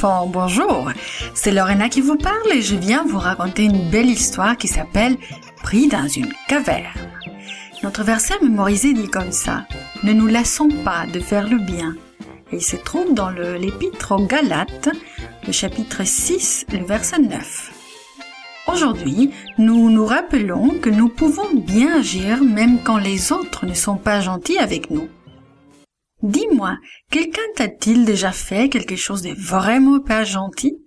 enfants, bonjour. C'est Lorena qui vous parle et je viens vous raconter une belle histoire qui s'appelle « Pris dans une caverne ». Notre verset mémorisé dit comme ça « Ne nous lassons pas de faire le bien ». Et il se trouve dans l'épître aux Galates, le chapitre 6, le verset 9. Aujourd'hui, nous nous rappelons que nous pouvons bien agir même quand les autres ne sont pas gentils avec nous. Dis-moi, quelqu'un t'a-t-il déjà fait quelque chose de vraiment pas gentil?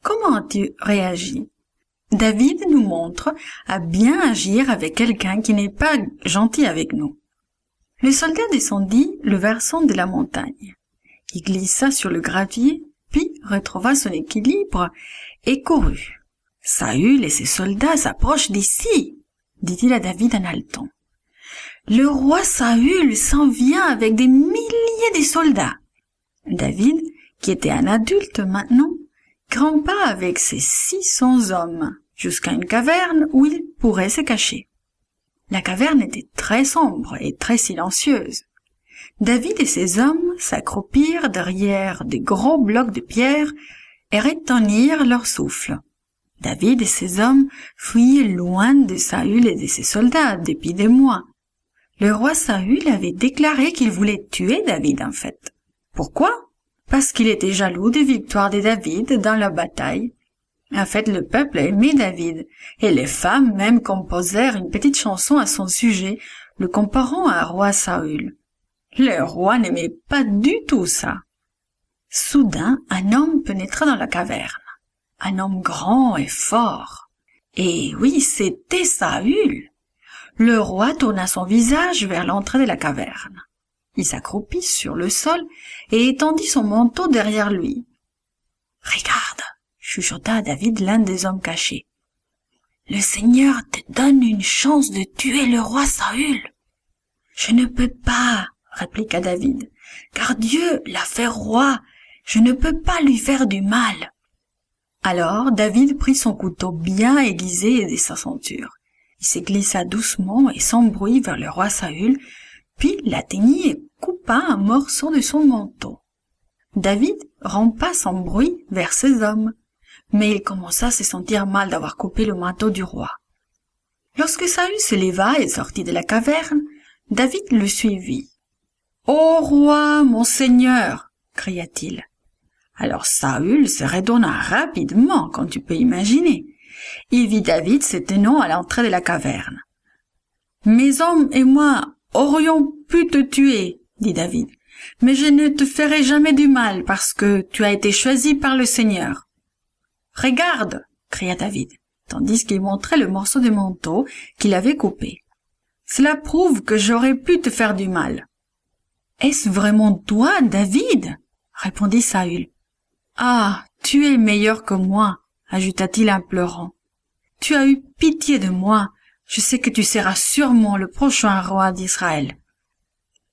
Comment as-tu réagi? David nous montre à bien agir avec quelqu'un qui n'est pas gentil avec nous. Le soldat descendit le versant de la montagne. Il glissa sur le gravier, puis retrouva son équilibre et courut. « Saül et ses soldats s'approchent d'ici, » dit-il à David en haletant. Le roi Saül s'en vient avec des milliers de soldats. David, qui était un adulte maintenant, grimpa avec ses 600 hommes jusqu'à une caverne où il pourrait se cacher. La caverne était très sombre et très silencieuse. David et ses hommes s'accroupirent derrière des gros blocs de pierre et retenirent leur souffle. David et ses hommes fuyaient loin de Saül et de ses soldats depuis des mois. Le roi Saül avait déclaré qu'il voulait tuer David en fait. Pourquoi? Parce qu'il était jaloux des victoires de David dans la bataille. En fait, le peuple aimait David, et les femmes même composèrent une petite chanson à son sujet, le comparant à roi Saül. Le roi n'aimait pas du tout ça. Soudain, un homme pénétra dans la caverne. Un homme grand et fort. Et oui, c'était Saül. Le roi tourna son visage vers l'entrée de la caverne. Il s'accroupit sur le sol et étendit son manteau derrière lui. « Regarde !» chuchota à David l'un des hommes cachés. « Le Seigneur te donne une chance de tuer le roi Saül. »« Je ne peux pas, » répliqua David, « car Dieu l'a fait roi. Je ne peux pas lui faire du mal. » Alors David prit son couteau bien aiguisé de sa ceinture. Il se glissa doucement et sans bruit vers le roi Saül, puis l'atteignit et coupa un morceau de son manteau. David rampa sans bruit vers ses hommes, mais il commença à se sentir mal d'avoir coupé le manteau du roi. Lorsque Saül se leva et sortit de la caverne, David le suivit. « Ô roi, mon seigneur !» cria-t-il. Alors Saül se redonna rapidement, comme tu peux imaginer. Il vit David se tenant à l'entrée de la caverne. « Mes hommes et moi aurions pu te tuer, » dit David, « mais je ne te ferai jamais du mal parce que tu as été choisi par le Seigneur. »« Regarde !» cria David, tandis qu'il montrait le morceau de manteau qu'il avait coupé. « Cela prouve que j'aurais pu te faire du mal. »« Est-ce vraiment toi, David ?» répondit Saül. « Ah, tu es meilleur que moi !» ajouta-t-il en pleurant. « Tu as eu pitié de moi, je sais que tu seras sûrement le prochain roi d'Israël.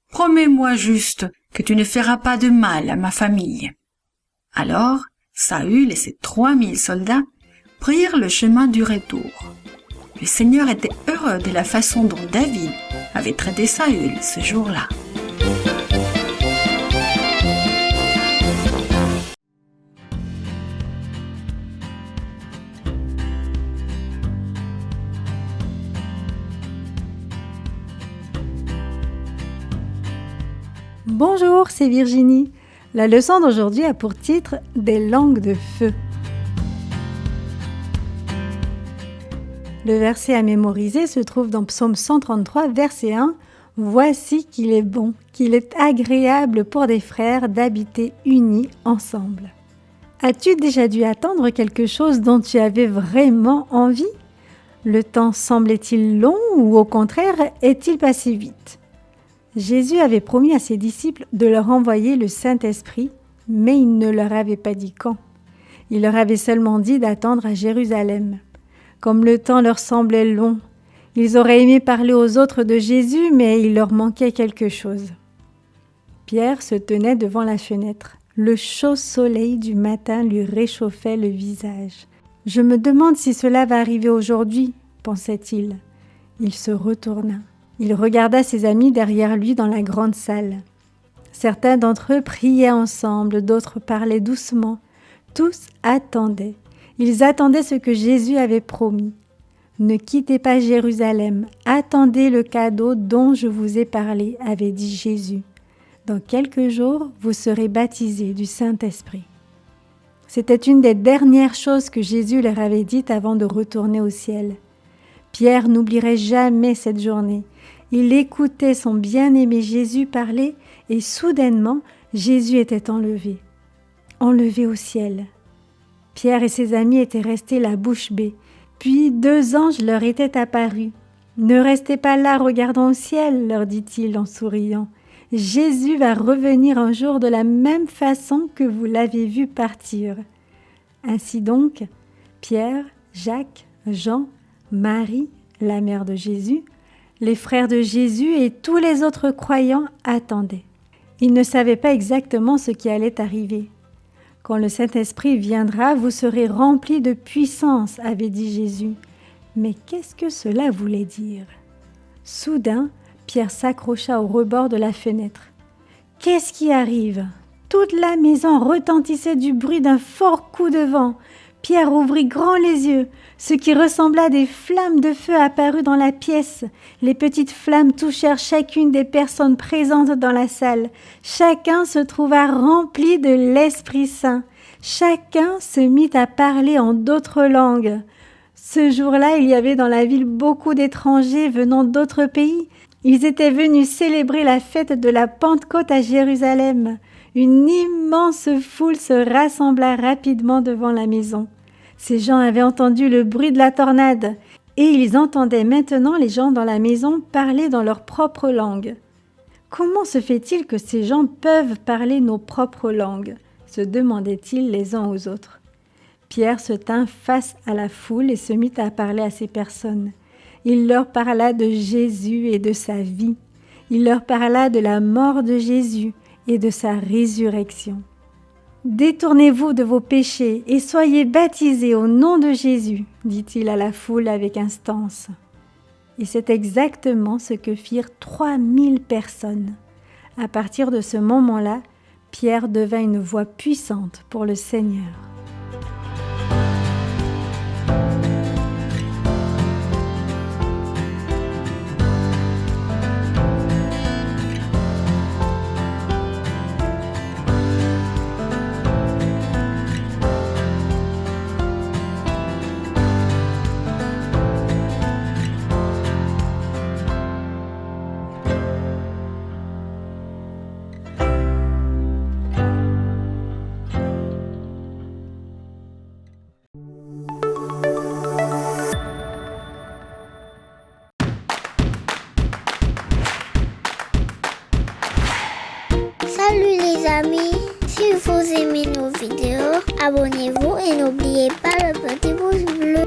Promets-moi juste que tu ne feras pas de mal à ma famille. » Alors, Saül et ses 3000 soldats prirent le chemin du retour. Le Seigneur était heureux de la façon dont David avait traité Saül ce jour-là. Bonjour, c'est Virginie. La leçon d'aujourd'hui a pour titre « Des langues de feu ». Le verset à mémoriser se trouve dans Psaume 133, verset 1. « Voici qu'il est bon, qu'il est agréable pour des frères d'habiter unis ensemble. » As-tu déjà dû attendre quelque chose dont tu avais vraiment envie? Le temps semblait-il long ou au contraire est-il passé vite? Jésus avait promis à ses disciples de leur envoyer le Saint-Esprit, mais il ne leur avait pas dit quand. Il leur avait seulement dit d'attendre à Jérusalem. Comme le temps leur semblait long, ils auraient aimé parler aux autres de Jésus, mais il leur manquait quelque chose. Pierre se tenait devant la fenêtre. Le chaud soleil du matin lui réchauffait le visage. « Je me demande si cela va arriver aujourd'hui, » pensait-il. Il se retourna. Il regarda ses amis derrière lui dans la grande salle. Certains d'entre eux priaient ensemble, d'autres parlaient doucement. Tous attendaient. Ils attendaient ce que Jésus avait promis. Ne quittez pas Jérusalem, attendez le cadeau dont je vous ai parlé, avait dit Jésus. Dans quelques jours, vous serez baptisés du Saint-Esprit. C'était une des dernières choses que Jésus leur avait dites avant de retourner au ciel. Pierre n'oublierait jamais cette journée. Il écoutait son bien-aimé Jésus parler et soudainement, Jésus était enlevé au ciel. Pierre et ses amis étaient restés la bouche bée. Puis 2 anges leur étaient apparus. « Ne restez pas là regardant au ciel, leur dit-il en souriant. Jésus va revenir un jour de la même façon que vous l'avez vu partir. » Ainsi donc, Pierre, Jacques, Jean, Marie, la mère de Jésus, les frères de Jésus et tous les autres croyants attendaient. Ils ne savaient pas exactement ce qui allait arriver. Quand le Saint-Esprit viendra, vous serez remplis de puissance, avait dit Jésus. Mais qu'est-ce que cela voulait dire? Soudain, Pierre s'accrocha au rebord de la fenêtre. Qu'est-ce qui arrive? Toute la maison retentissait du bruit d'un fort coup de vent. Pierre ouvrit grand les yeux. Ce qui ressembla à des flammes de feu apparut dans la pièce. Les petites flammes touchèrent chacune des personnes présentes dans la salle. Chacun se trouva rempli de l'Esprit Saint. Chacun se mit à parler en d'autres langues. Ce jour-là, il y avait dans la ville beaucoup d'étrangers venant d'autres pays. Ils étaient venus célébrer la fête de la Pentecôte à Jérusalem. Une immense foule se rassembla rapidement devant la maison. Ces gens avaient entendu le bruit de la tornade et ils entendaient maintenant les gens dans la maison parler dans leur propre langue. Comment se fait-il que ces gens peuvent parler nos propres langues? Se demandaient-ils les uns aux autres. Pierre se tint face à la foule et se mit à parler à ces personnes. Il leur parla de Jésus et de sa vie. Il leur parla de la mort de Jésus et de sa résurrection. Détournez-vous de vos péchés et soyez baptisés au nom de Jésus, dit-il à la foule avec instance. Et c'est exactement ce que firent 3000 personnes. À partir de ce moment-là, Pierre devint une voix puissante pour le Seigneur. Salut les amis, si vous aimez nos vidéos, abonnez-vous et n'oubliez pas le petit pouce bleu.